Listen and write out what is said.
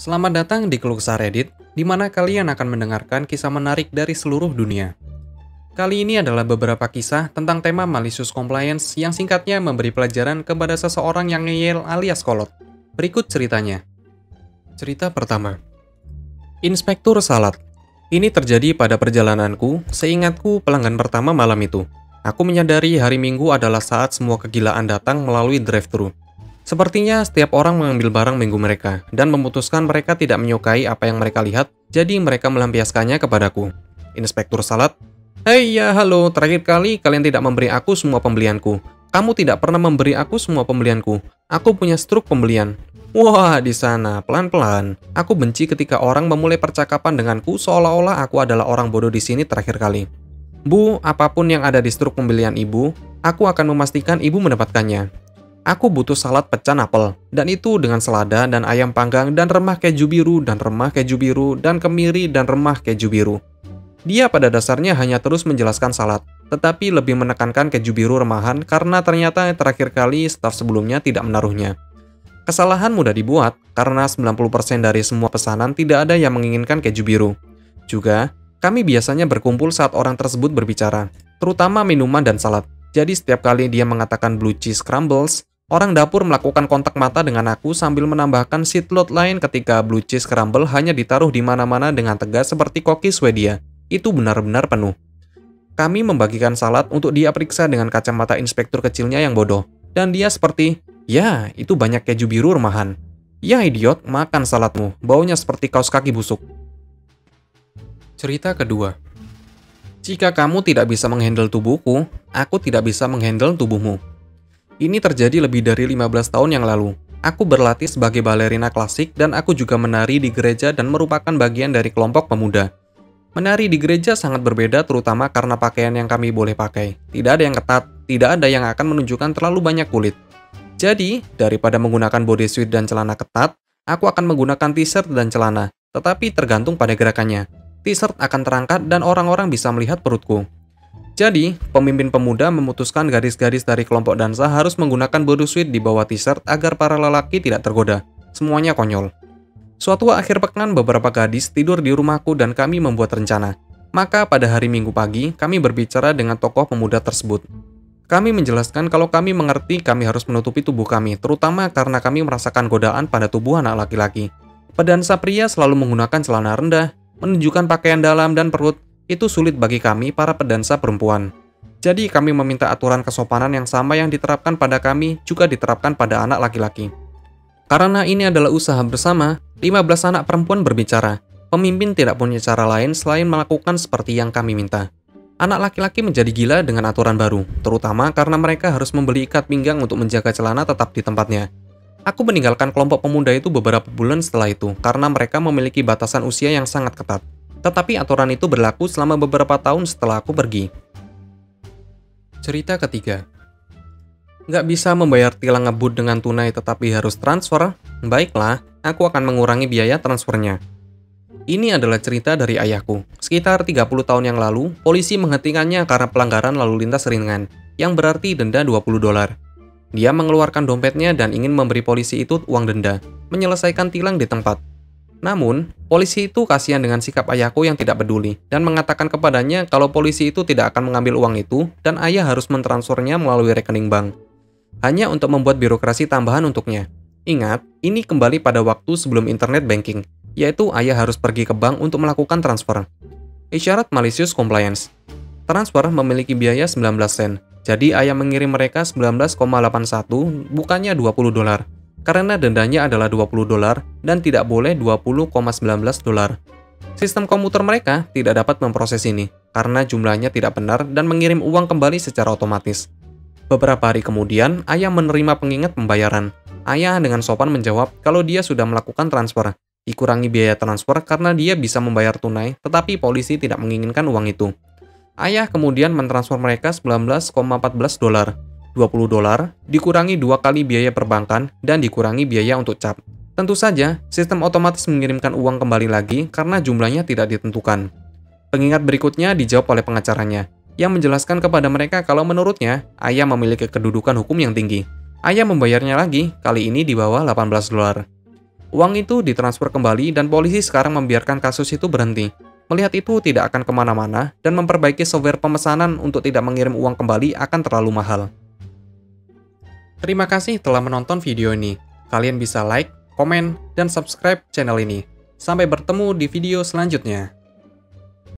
Selamat datang di Keluh Kesah Reddit, di mana kalian akan mendengarkan kisah menarik dari seluruh dunia. Kali ini adalah beberapa kisah tentang tema malicious compliance yang singkatnya memberi pelajaran kepada seseorang yang ngeyel alias kolot. Berikut ceritanya. Cerita pertama. Inspektur Salat. Ini terjadi pada perjalananku, seingatku pelanggan pertama malam itu. Aku menyadari hari Minggu adalah saat semua kegilaan datang melalui drive-thru. Sepertinya setiap orang mengambil barang minggu mereka, dan memutuskan mereka tidak menyukai apa yang mereka lihat, jadi mereka melampiaskannya kepadaku. Inspektur Salat, "Hei ya halo, terakhir kali kalian tidak memberi aku semua pembelianku. Kamu tidak pernah memberi aku semua pembelianku. Aku punya struk pembelian." Wah, di sana, pelan-pelan. Aku benci ketika orang memulai percakapan denganku seolah-olah aku adalah orang bodoh di sini terakhir kali. "Bu, apapun yang ada di struk pembelian ibu, aku akan memastikan ibu mendapatkannya. Aku butuh salad pecan apel, dan itu dengan selada dan ayam panggang dan remah keju biru dan remah keju biru dan kemiri dan remah keju biru." Dia pada dasarnya hanya terus menjelaskan salad, tetapi lebih menekankan keju biru remahan karena ternyata terakhir kali staf sebelumnya tidak menaruhnya. Kesalahan mudah dibuat, karena 90% dari semua pesanan tidak ada yang menginginkan keju biru. Juga, kami biasanya berkumpul saat orang tersebut berbicara, terutama minuman dan salad. Jadi setiap kali dia mengatakan blue cheese crumbles, orang dapur melakukan kontak mata dengan aku sambil menambahkan seatload lain ketika blue cheese crumble hanya ditaruh di mana-mana dengan tegas seperti koki Swedia. Itu benar-benar penuh. Kami membagikan salad untuk dia periksa dengan kacamata inspektur kecilnya yang bodoh. Dan dia seperti, "Ya, itu banyak keju biru remahan." "Ya idiot, makan saladmu, baunya seperti kaos kaki busuk." Cerita kedua. Jika kamu tidak bisa menghandle tubuhku, aku tidak bisa menghandle tubuhmu. Ini terjadi lebih dari 15 tahun yang lalu. Aku berlatih sebagai balerina klasik dan aku juga menari di gereja dan merupakan bagian dari kelompok pemuda. Menari di gereja sangat berbeda terutama karena pakaian yang kami boleh pakai. Tidak ada yang ketat, tidak ada yang akan menunjukkan terlalu banyak kulit. Jadi, daripada menggunakan bodysuit dan celana ketat, aku akan menggunakan t-shirt dan celana, tetapi tergantung pada gerakannya. T-shirt akan terangkat dan orang-orang bisa melihat perutku. Jadi, pemimpin pemuda memutuskan garis-garis dari kelompok dansa harus menggunakan bodysuit di bawah t-shirt agar para lelaki tidak tergoda. Semuanya konyol. Suatu akhir pekan beberapa gadis tidur di rumahku dan kami membuat rencana. Maka pada hari Minggu pagi, kami berbicara dengan tokoh pemuda tersebut. Kami menjelaskan kalau kami mengerti kami harus menutupi tubuh kami, terutama karena kami merasakan godaan pada tubuh anak laki-laki. Pedansa pria selalu menggunakan celana rendah, menunjukkan pakaian dalam dan perut. Itu sulit bagi kami, para pedansa perempuan. Jadi kami meminta aturan kesopanan yang sama yang diterapkan pada kami juga diterapkan pada anak laki-laki. Karena ini adalah usaha bersama, 15 anak perempuan berbicara. Pemimpin tidak punya cara lain selain melakukan seperti yang kami minta. Anak laki-laki menjadi gila dengan aturan baru, terutama karena mereka harus membeli ikat pinggang untuk menjaga celana tetap di tempatnya. Aku meninggalkan kelompok pemuda itu beberapa bulan setelah itu, karena mereka memiliki batasan usia yang sangat ketat. Tetapi aturan itu berlaku selama beberapa tahun setelah aku pergi. Cerita ketiga. Nggak bisa membayar tilang ngebut dengan tunai tetapi harus transfer? Baiklah, aku akan mengurangi biaya transfernya. Ini adalah cerita dari ayahku. Sekitar 30 tahun yang lalu, polisi menghentikannya karena pelanggaran lalu lintas ringan, yang berarti denda $20. Dia mengeluarkan dompetnya dan ingin memberi polisi itu uang denda, menyelesaikan tilang di tempat. Namun, polisi itu kasihan dengan sikap ayahku yang tidak peduli, dan mengatakan kepadanya kalau polisi itu tidak akan mengambil uang itu, dan ayah harus mentransfernya melalui rekening bank. Hanya untuk membuat birokrasi tambahan untuknya. Ingat, ini kembali pada waktu sebelum internet banking, yaitu ayah harus pergi ke bank untuk melakukan transfer. Isyarat malicious compliance. Transfer memiliki biaya 19 sen, jadi ayah mengirim mereka 19,81 bukannya $20, karena dendanya adalah $20 dan tidak boleh $20,19. Sistem komputer mereka tidak dapat memproses ini, karena jumlahnya tidak benar dan mengirim uang kembali secara otomatis. Beberapa hari kemudian, ayah menerima pengingat pembayaran. Ayah dengan sopan menjawab kalau dia sudah melakukan transfer. Dikurangi biaya transfer karena dia bisa membayar tunai, tetapi polisi tidak menginginkan uang itu. Ayah kemudian mentransfer mereka $19,14. $20 dikurangi 2 kali biaya perbankan dan dikurangi biaya untuk cap. Tentu saja, sistem otomatis mengirimkan uang kembali lagi karena jumlahnya tidak ditentukan. Pengingat berikutnya dijawab oleh pengacaranya, yang menjelaskan kepada mereka kalau menurutnya, ayah memiliki kedudukan hukum yang tinggi. Ayah membayarnya lagi, kali ini di bawah $18. Uang itu ditransfer kembali dan polisi sekarang membiarkan kasus itu berhenti. Melihat itu tidak akan kemana-mana dan memperbaiki software pemesanan untuk tidak mengirim uang kembali akan terlalu mahal. Terima kasih telah menonton video ini. Kalian bisa like, komen, dan subscribe channel ini. Sampai bertemu di video selanjutnya.